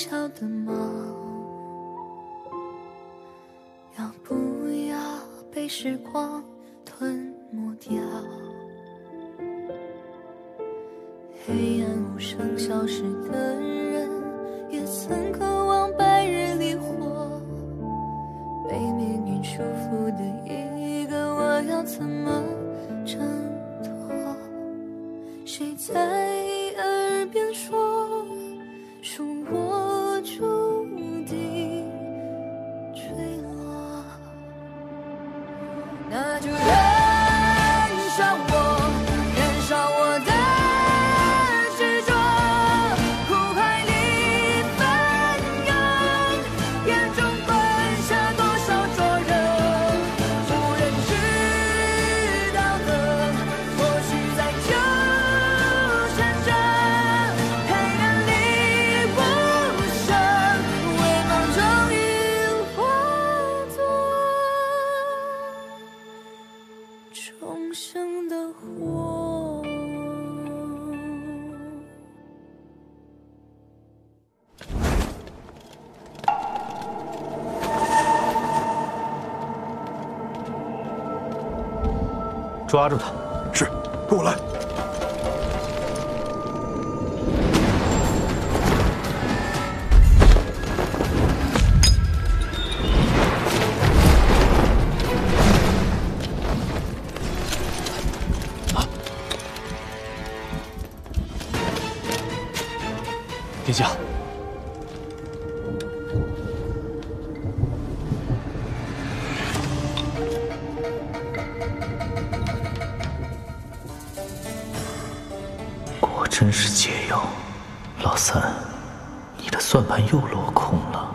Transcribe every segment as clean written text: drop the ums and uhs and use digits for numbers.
小的梦，要不要被时光吞没掉？黑暗无声消失的人，也曾渴望白日里活。被命运束缚的一个我，要怎么挣脱？谁在耳边说，说我注定坠落？那就燃烧我，燃烧我的执着，苦海里翻涌，眼中滚下多少灼热，无人知道的，或许在纠缠着，黑暗里无声，微光终于化作重生的火。抓住他！是，跟我来。殿下，果真是解药。老三，你的算盘又落空了。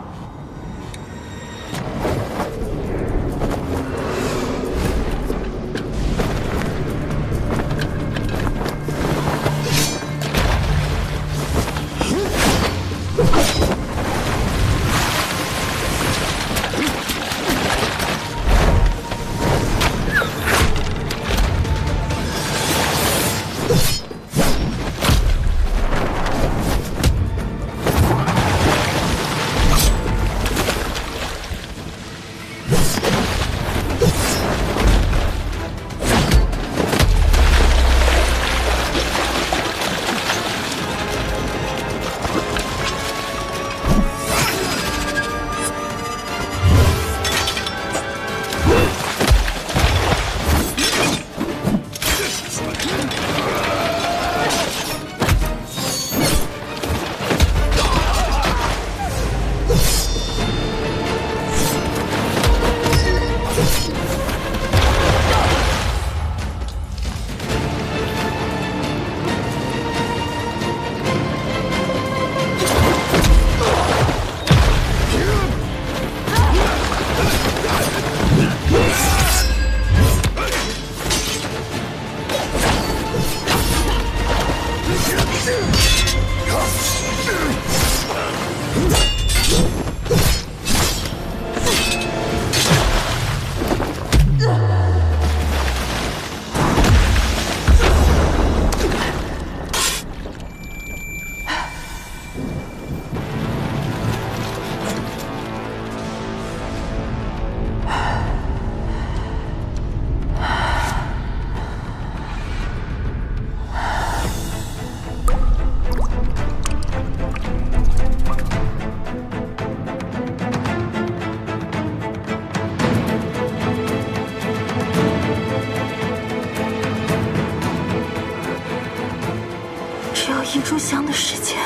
一炷香的时间，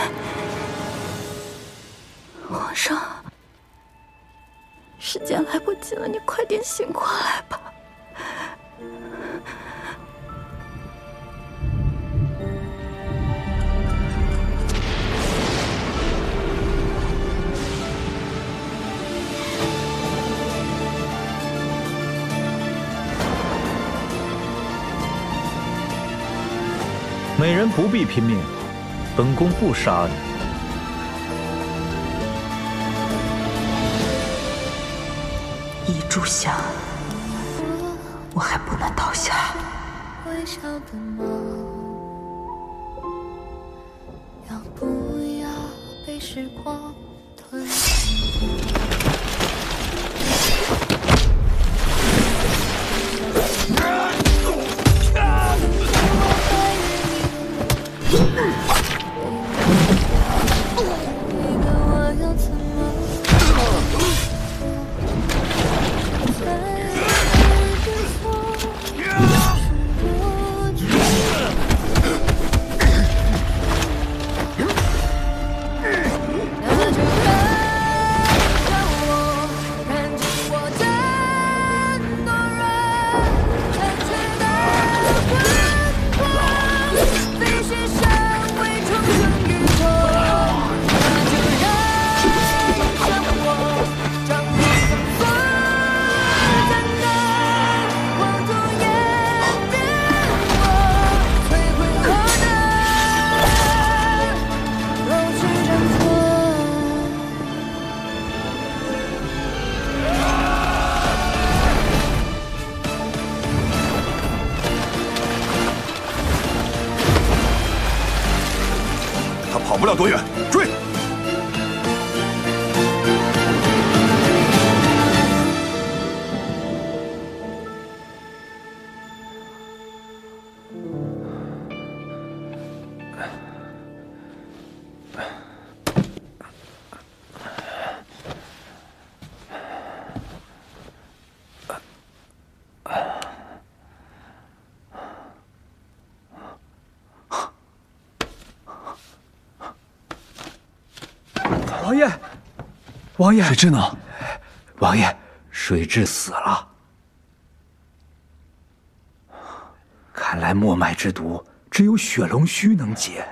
皇上，时间来不及了，你快点醒过来吧。美人不必拼命，本宫不杀你。一炷香，我还不能倒下。微笑的梦，要不要被时光跑不了多远，追！王爷，王爷，水蛭呢？王爷，水蛭死了。看来墨脉之毒只有血龙须能解。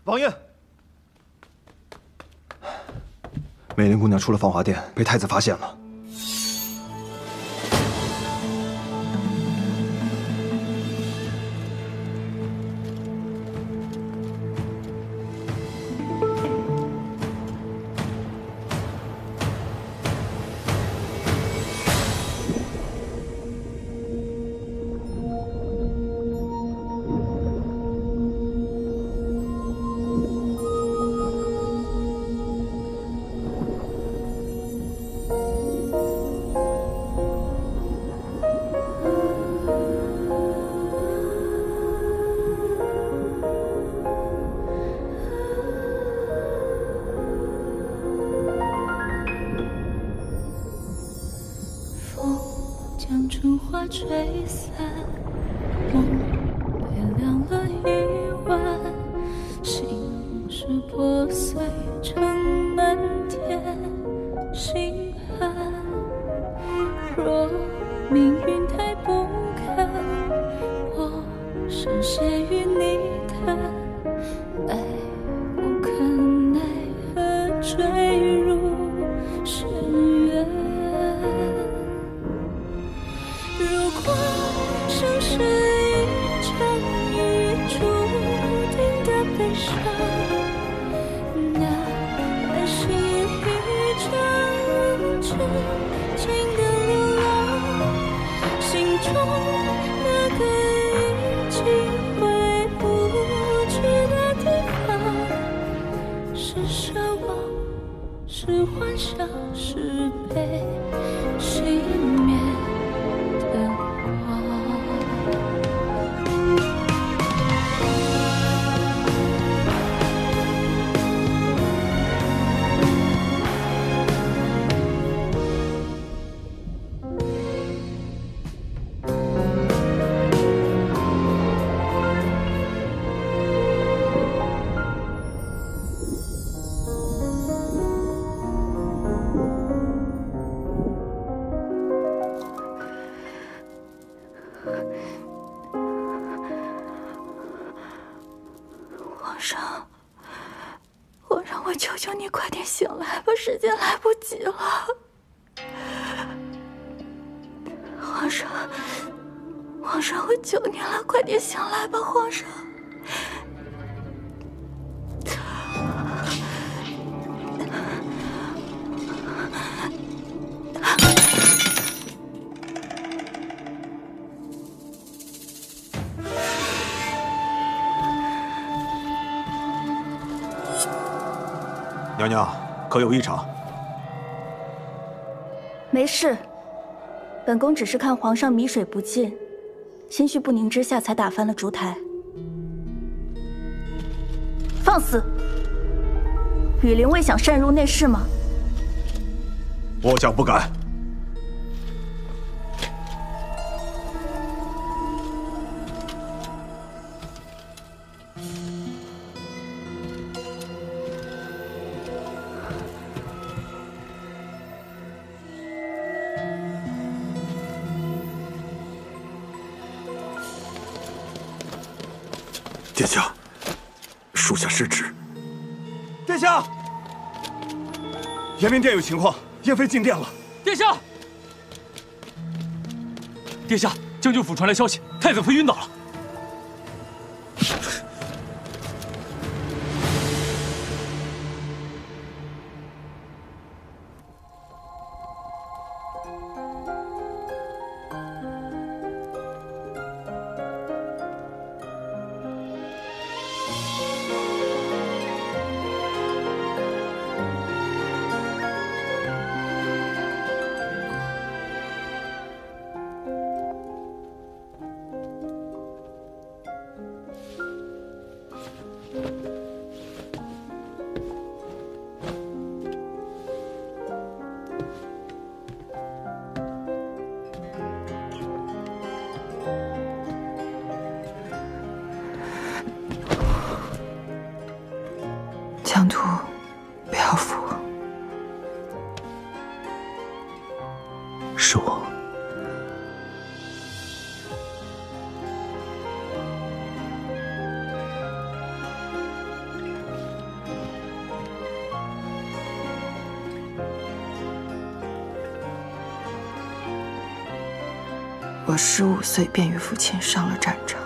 王爷，美玲姑娘出了芳华殿，被太子发现了。将春花吹散，梦被凉了一晚，心事破碎成漫天星汉。若命运太不堪，我深陷于泥潭，爱无可奈何坠入深渊。如果生是一场雨注定的悲伤，那爱是一场无止境的流浪。心中那个已经回不去的地方，是奢望，是幻想，是被熄灭。皇上，我求求你快点醒来吧，时间来不及了。皇上，我求你了，快点醒来吧，皇上。娘娘，可有异常？没事，本宫只是看皇上米水不进，心绪不宁之下才打翻了烛台。放肆！雨林未想擅入内室吗？末将不敢。殿下，属下失职。殿下，延明殿有情况，燕妃进殿了。殿下，殿下，将军府传来消息，太子妃晕倒了。江图，不要扶我。是我。我15岁便与父亲上了战场，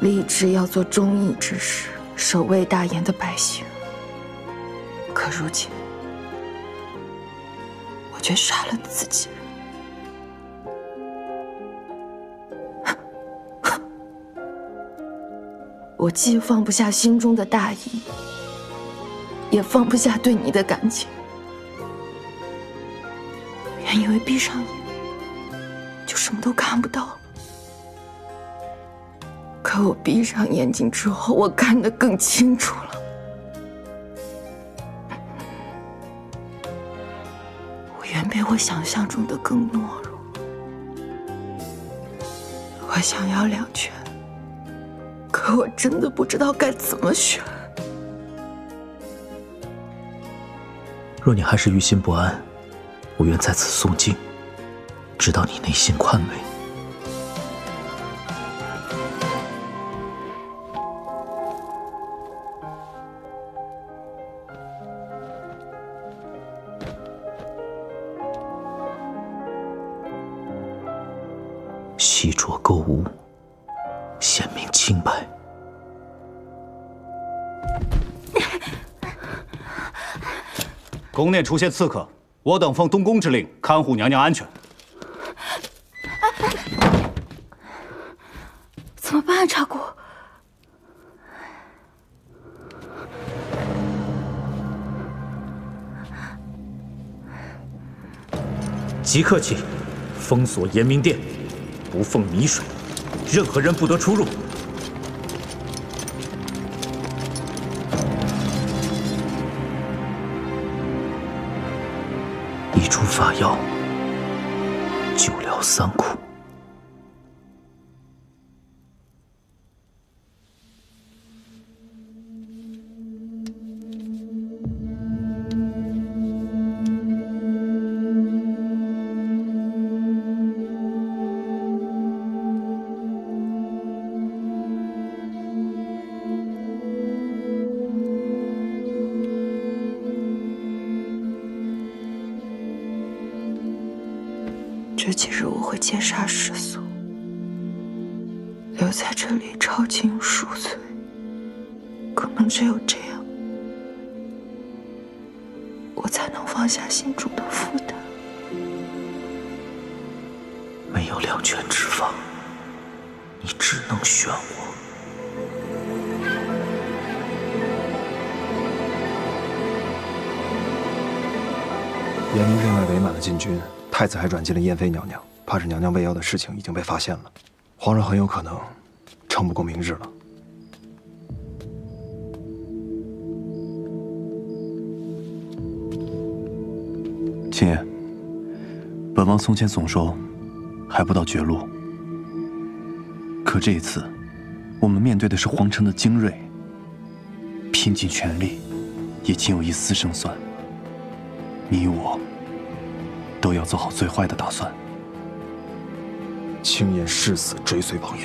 立志要做忠义之士，守卫大燕的百姓。可如今，我却杀了自己人。我既放不下心中的大义，也放不下对你的感情。原以为闭上眼就什么都看不到了，可我闭上眼睛之后，我看得更清楚了。我远比我想象中的更懦弱。我想要2全，可我真的不知道该怎么选。若你还是于心不安，我愿在此诵经，直到你内心宽慰。细酌勾无，显明清白。宫内出现刺客，我等奉东宫之令，看护娘娘安全。怎么办啊，查姑？即刻起，封锁延明殿，不奉米水，任何人不得出入。一出法药，救了3苦。这几日我会戒杀世俗，留在这里抄经赎罪。可能只有这样，我才能放下心中的负担。没有2全之法，你只能选我。延陵阵外围满了禁军，太子还软禁了燕妃娘娘，怕是娘娘未央的事情已经被发现了，皇上很有可能撑不过明日了。秦爷，本王从前总说还不到绝路，可这一次，我们面对的是皇城的精锐，拼尽全力，也仅有一丝胜算。你我都要做好最坏的打算。轻言誓死追随王爷。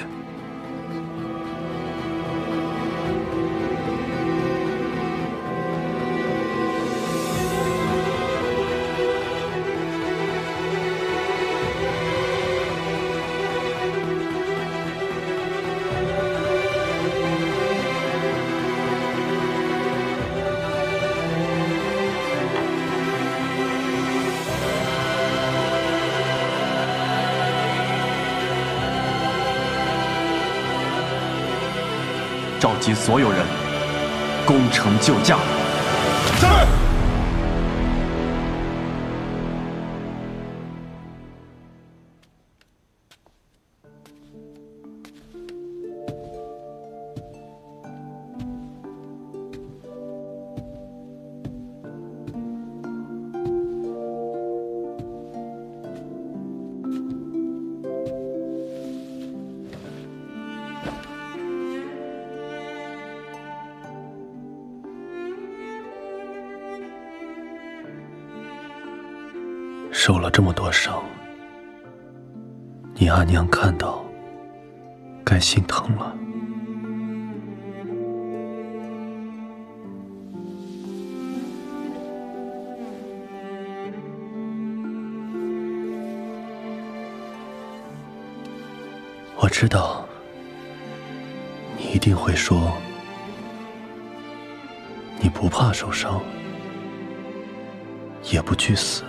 召集所有人，攻城救驾。是。受了这么多伤，你阿娘看到，该心疼了。我知道，你一定会说，你不怕受伤，也不惧死。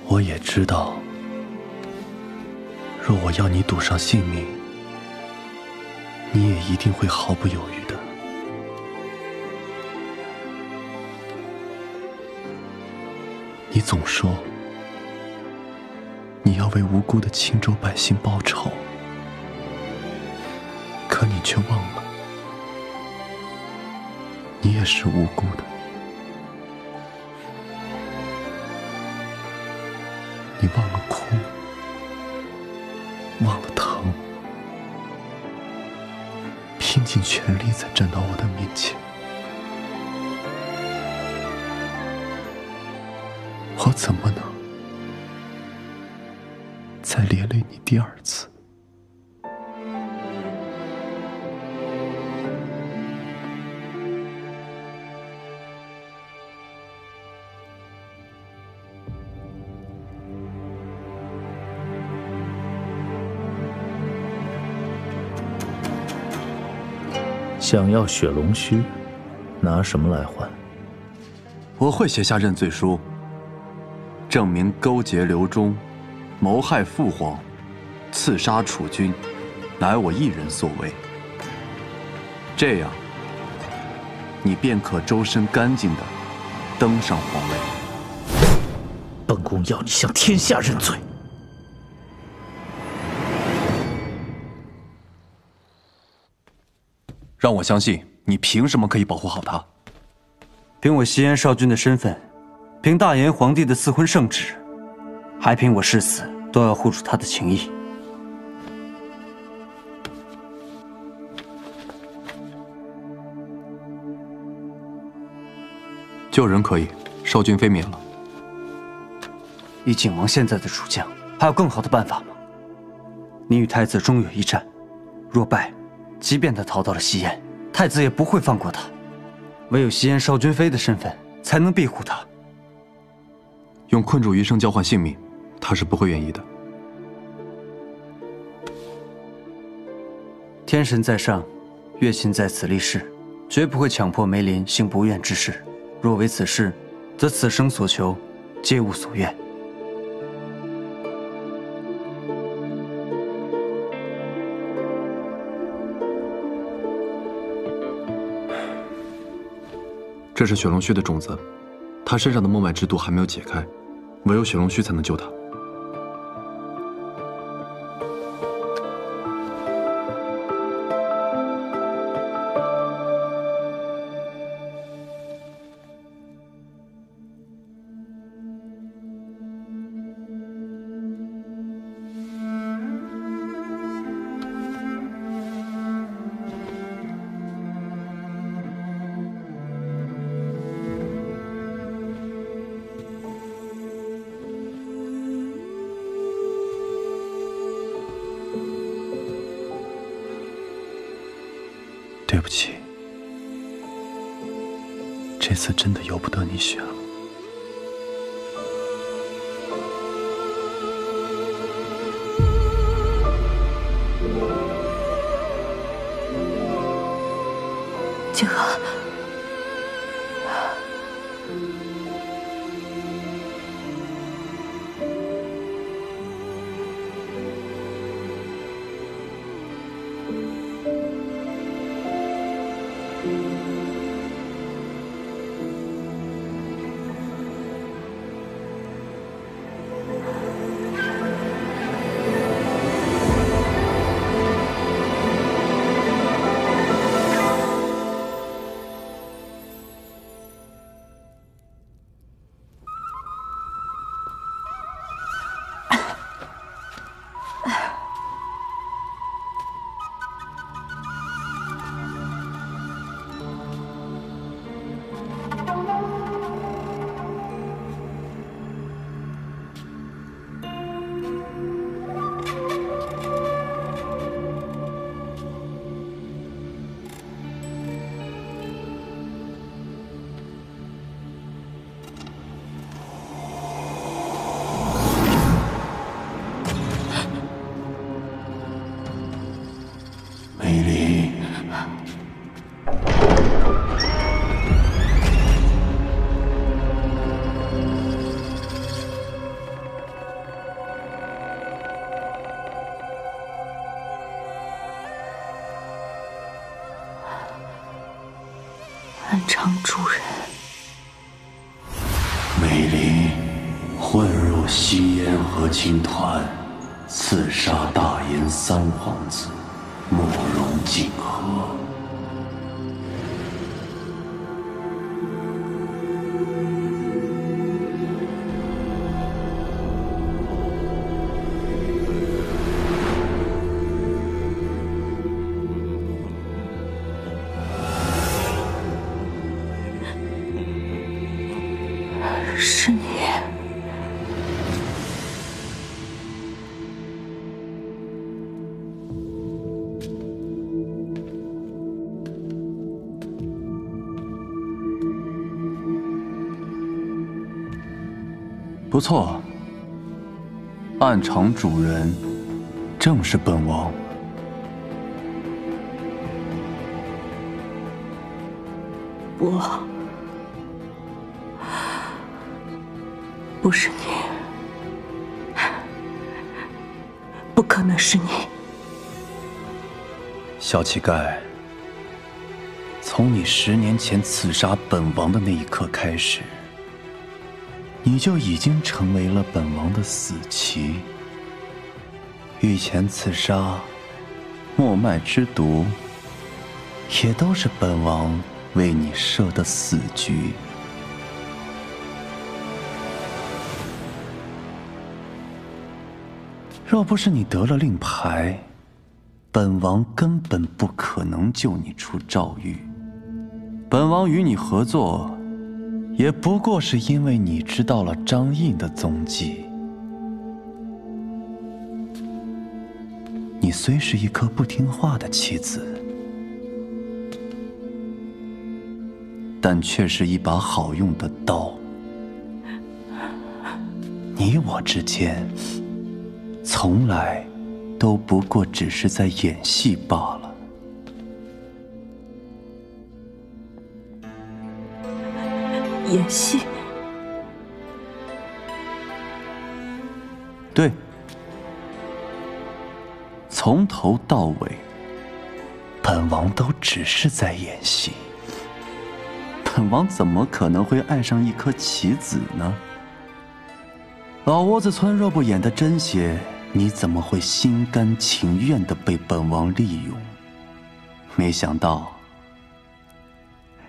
我也知道，若我要你赌上性命，你也一定会毫不犹豫的。你总说你要为无辜的青州百姓报仇，可你却忘了，你也是无辜的。你忘了哭，忘了疼，拼尽全力才站到我的面前。我怎么能再连累你第二次？想要血龙须，拿什么来换？我会写下认罪书，证明勾结刘忠，谋害父皇，刺杀楚军，乃我一人所为。这样，你便可周身干净地登上皇位。本宫要你向天下认罪。让我相信，你凭什么可以保护好他？凭我西燕少君的身份，凭大炎皇帝的赐婚圣旨，还凭我誓死都要护住他的情谊。救人可以，少君妃免了。以景王现在的主将，还有更好的办法吗？你与太子终有一战，若败，即便他逃到了西燕，太子也不会放过他。唯有西燕少君妃的身份，才能庇护他。用困主余生交换性命，他是不会愿意的。天神在上，月琴在此立誓，绝不会强迫梅林行不愿之事。若为此事，则此生所求，皆无所愿。这是雪龙须的种子，他身上的墨脉之毒还没有解开，唯有雪龙须才能救他。对不起，这次真的由不得你选了。景和，美丽，安常主人。美丽混入西燕和亲团，刺杀大燕三皇子。慕容景和，是你。不错，暗场主人正是本王。不是你，不可能是你。小乞丐，从你10年前刺杀本王的那一刻开始，你就已经成为了本王的死棋。御前刺杀、墨脉之毒，也都是本王为你设的死局。若不是你得了令牌，本王根本不可能救你出诏狱。本王与你合作，也不过是因为你知道了张印的踪迹。你虽是一颗不听话的棋子，但却是一把好用的刀。你我之间，从来都不过只是在演戏罢了。演戏？对，从头到尾，本王都只是在演戏。本王怎么可能会爱上一颗棋子呢？老窝子村若不演得真些，你怎么会心甘情愿地被本王利用？没想到，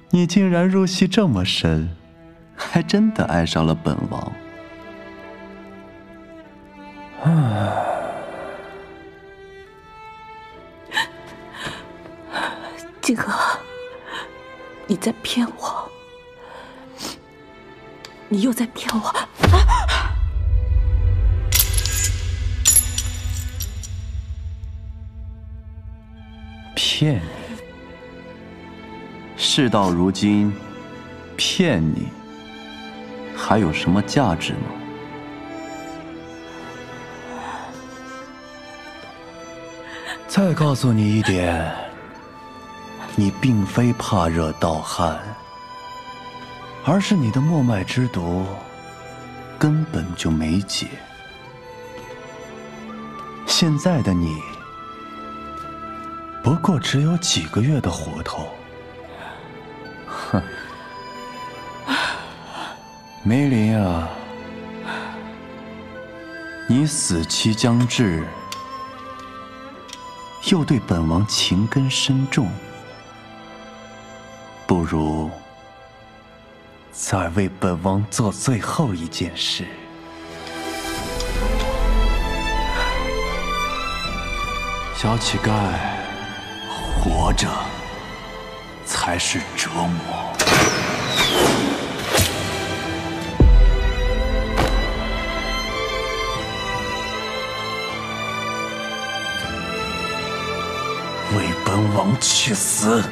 你竟然入戏这么深，还真的爱上了本王。静和，你在骗我，你又在骗我！骗你？事到如今，骗你还有什么价值吗？再告诉你一点，你并非怕热盗汗，而是你的末脉之毒根本就没解。现在的你不过只有几个月的活头。哼，梅林啊，你死期将至，又对本王情根深重，不如再为本王做最后一件事。小乞丐，活着才是折磨。为本王去死！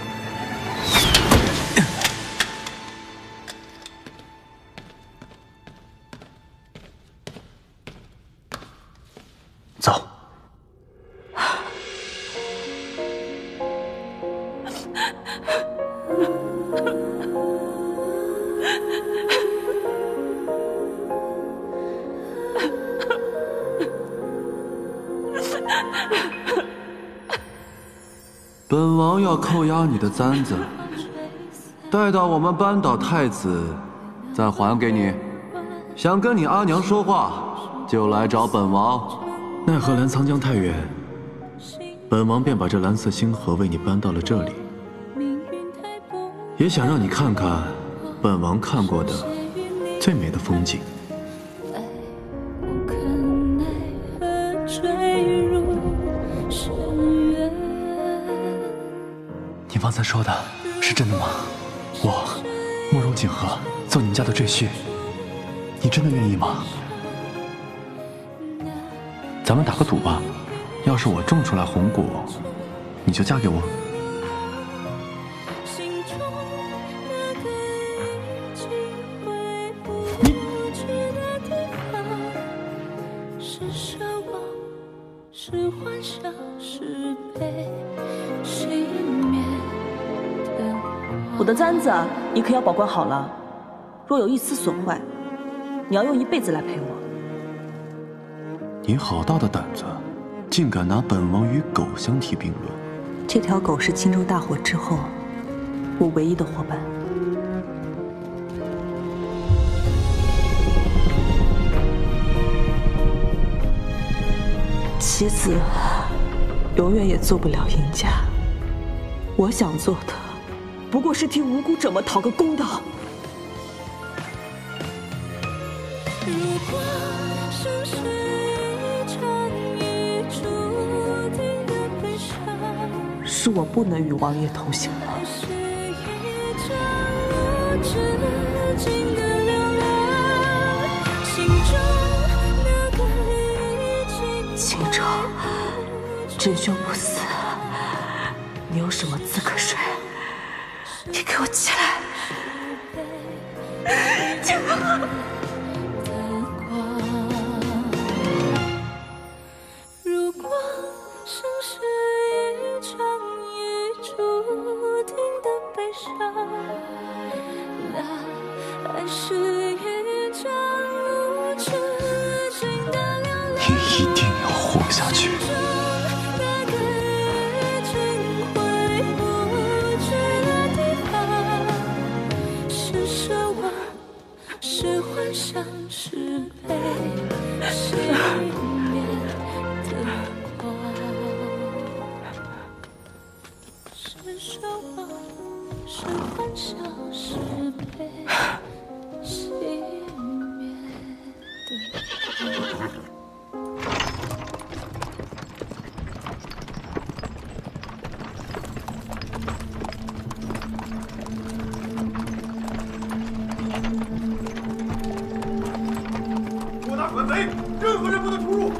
走。本王要扣押你的簪子，待到我们扳倒太子，再还给你。想跟你阿娘说话，就来找本王。奈何澜沧江太远，本王便把这蓝色星河为你搬到了这里，也想让你看看本王看过的最美的风景。你方才说的是真的吗？我慕容锦和做你们家的赘婿，你真的愿意吗？咱们打个赌吧，要是我种出来红果，你就嫁给我。我的簪子你可要保管好了，若有一丝损坏，你要用一辈子来赔我。你好大的胆子，竟敢拿本王与狗相提并论！这条狗是青州大火之后我唯一的伙伴。棋子永远也做不了赢家，我想做的不过是替无辜者们讨个公道。是我不能与王爷同行了。青州，真凶不死，你有什么资格睡？你给我起来！如果生是一场已注定的悲伤，那还是一场无止境的流浪。你一定要活下去！反贼，任何人不得出入。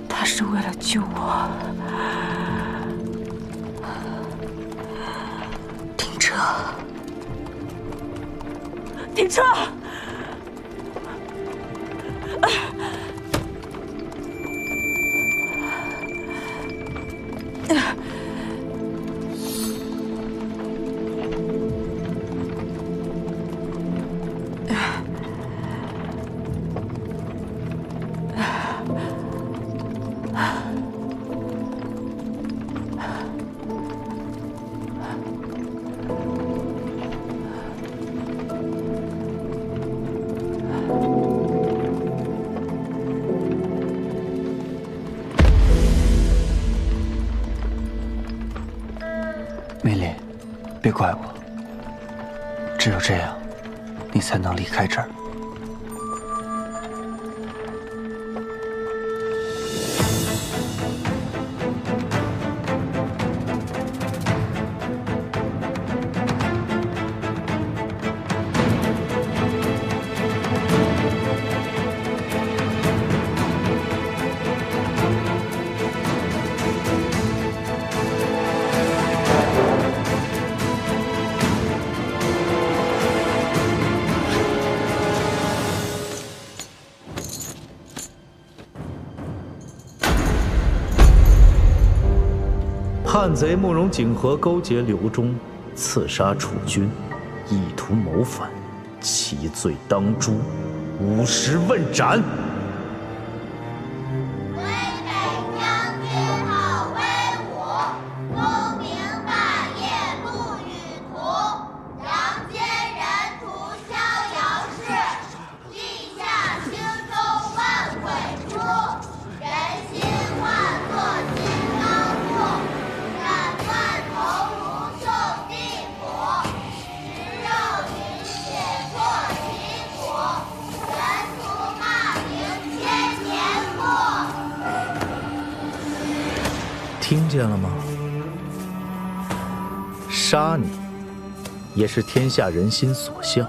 他是为了救我。停车！停车！美丽，别怪我。只有这样，你才能离开这儿。叛贼慕容景和勾结刘忠，刺杀楚军，意图谋反，其罪当诛，50问斩。听见了吗？杀你，也是天下人心所向。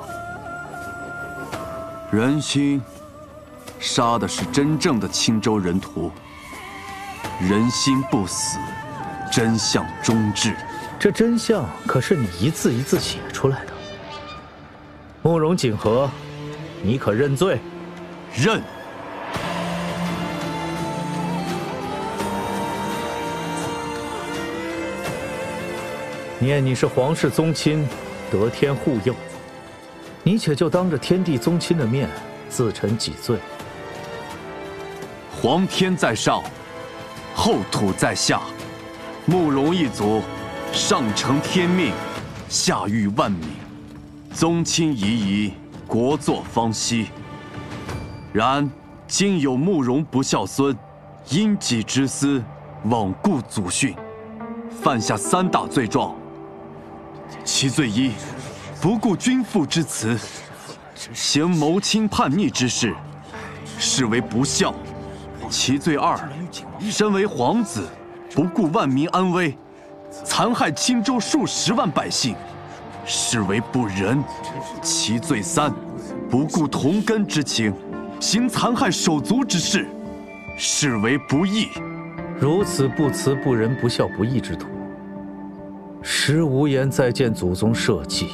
人心，杀的是真正的青州人屠。人心不死，真相终至。这真相可是你一字一字写出来的。慕容景和，你可认罪？认。念你是皇室宗亲，得天护佑，你且就当着天地宗亲的面自陈己罪。皇天在上，后土在下，慕容一族上承天命，下育万民，宗亲夷夷，国祚方息。然今有慕容不孝孙，因己之私，罔顾祖训，犯下3大罪状。其罪一，不顾君父之辞，行谋亲叛逆之事，是为不孝；其罪二，身为皇子，不顾万民安危，残害青州数10万百姓，是为不仁；其罪三，不顾同根之情，行残害手足之事，是为不义。如此不慈不仁不孝不义之徒，实无颜再见祖宗社稷。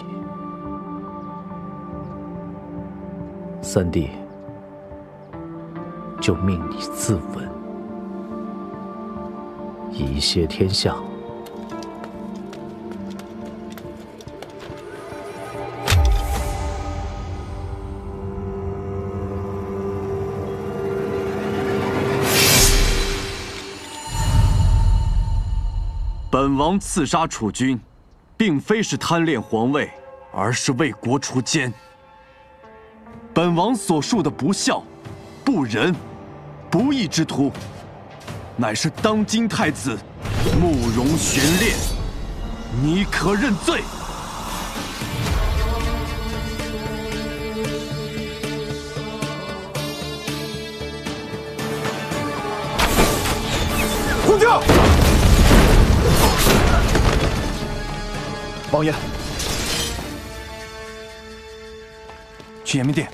三弟，就命你自刎，以谢天下。本王刺杀楚军，并非是贪恋皇位，而是为国除奸。本王所述的不孝、不仁、不义之徒，乃是当今太子慕容玄烈，你可认罪？呼叫！王爷，去延明殿。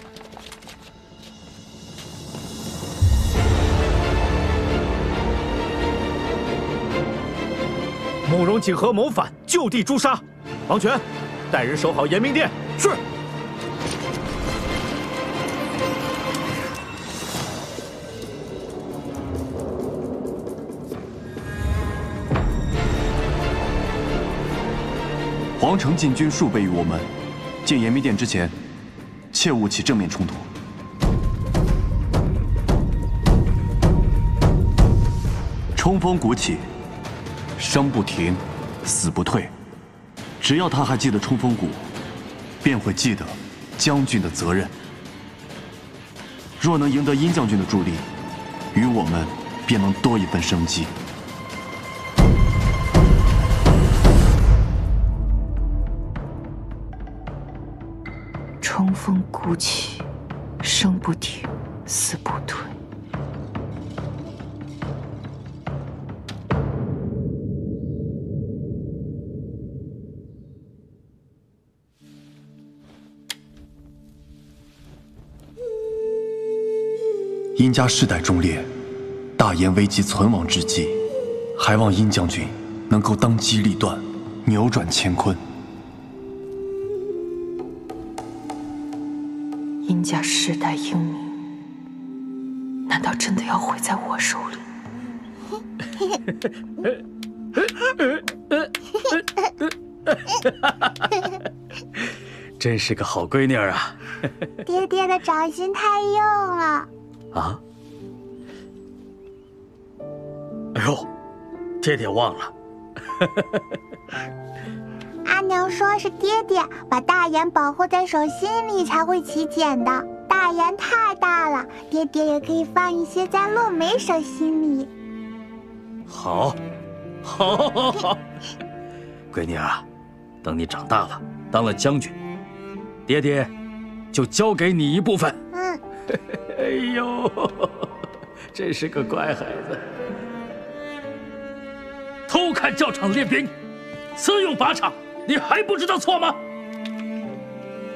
慕容景和谋反，就地诛杀。王权，带人守好延明殿。是。皇城禁军数倍于我们，进延明殿之前，切勿起正面冲突。冲锋鼓起，生不停，死不退。只要他还记得冲锋鼓，便会记得将军的责任。若能赢得殷将军的助力，与我们便能多一份生机。冲锋鼓起，生不停，死不退。殷家世代忠烈，大燕危机存亡之际，还望殷将军能够当机立断，扭转乾坤。殷家世代英名，难道真的要毁在我手里？真是个好闺女儿啊！爹爹的掌心太硬了。啊！哎呦，爹爹忘了。阿娘说是爹爹把大雁保护在手心里才会起茧的。大雁太大了，爹爹也可以放一些在洛梅手心里。好，好，闺女啊，等你长大了，当了将军，爹爹就交给你一部分。嗯。哎呦，真是个乖孩子！偷看教场练兵，私用靶场，你还不知道错吗？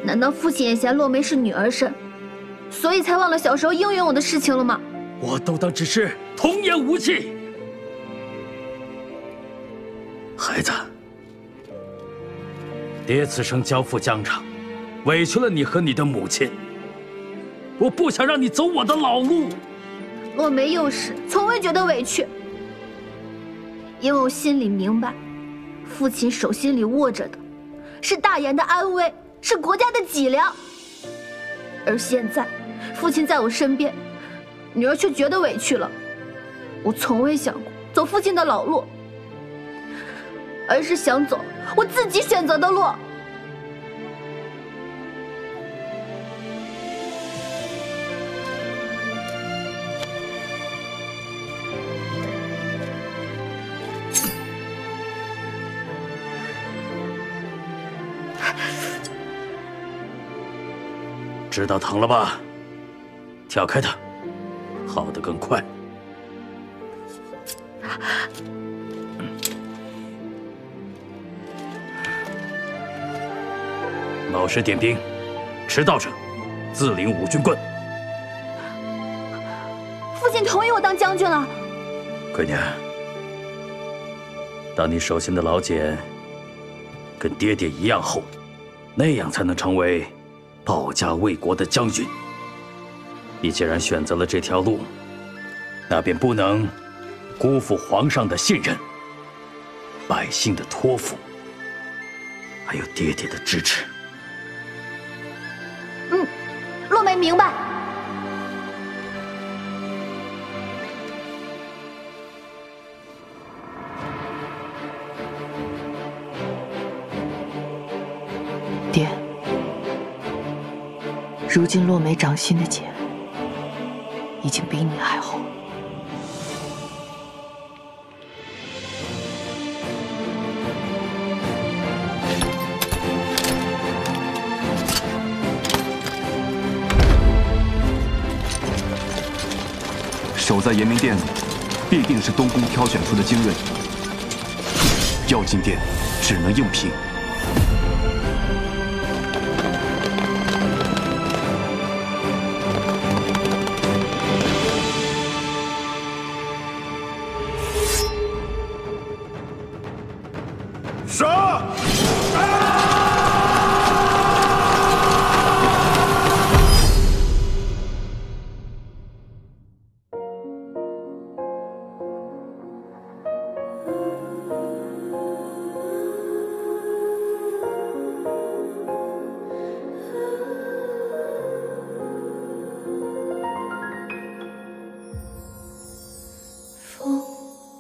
难道父亲也嫌洛梅是女儿身，所以才忘了小时候应允我的事情了吗？我都当只是童言无忌。孩子，爹此生交付疆场，委屈了你和你的母亲。我不想让你走我的老路。洛梅幼时从未觉得委屈，因为我心里明白，父亲手心里握着的是大雁的安危，是国家的脊梁。而现在，父亲在我身边，女儿却觉得委屈了。我从未想过走父亲的老路，而是想走我自己选择的路。知道疼了吧？挑开它，好得更快。老实点兵，迟到者自领5军棍。父亲同意我当将军了。闺女，当你手心的老茧跟爹爹一样厚，那样才能成为保家卫国的将军。你既然选择了这条路，那便不能辜负皇上的信任、百姓的托付，还有爹爹的支持。洛梅明白。爹，如今洛梅掌心的茧已经比你还厚。守在延明殿的，必定是东宫挑选出的精锐。要进殿，只能硬拼。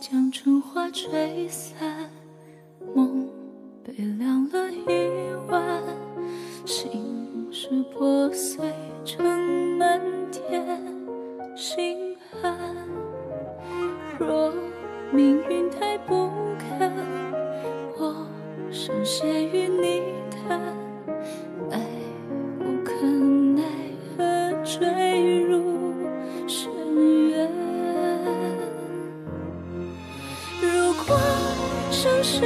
将春花吹散，梦被凉了一晚，心事破碎成漫天星汉。若命运太不堪，我深陷于泥潭，爱无可奈何坠入深渊。如果生是一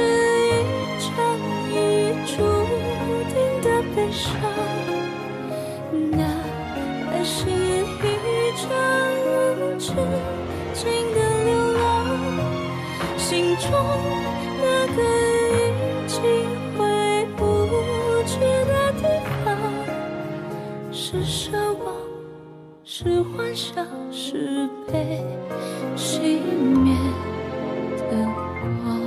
场已注定的悲伤，那爱是一场无止境的流浪。心中那个已经回不去的地方，是奢望，是幻想，是被熄灭的光。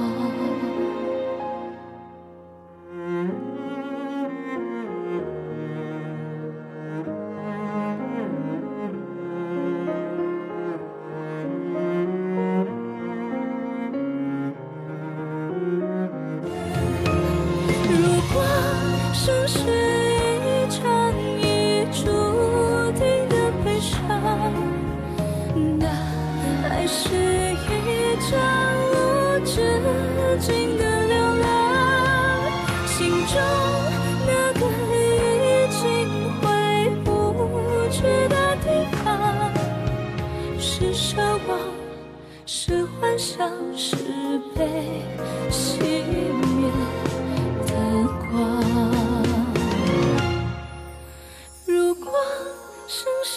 生是一场已注定的悲伤，那爱是一场无止境的流浪。心中那个已经回不去的地方，是奢望，是幻想，是被熄灭的光。如果生是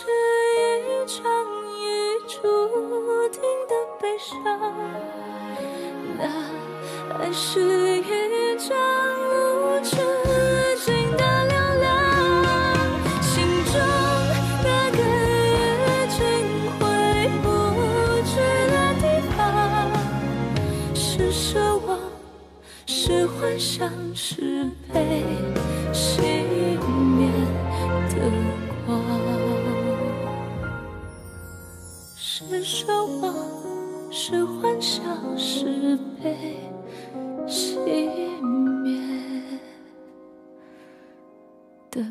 一场已注定的悲伤，那爱是一场无止境的流浪。心中那个已经回不去的地方，是奢望，是幻想，是被熄灭的光。是奢望，是幻想，是被熄灭的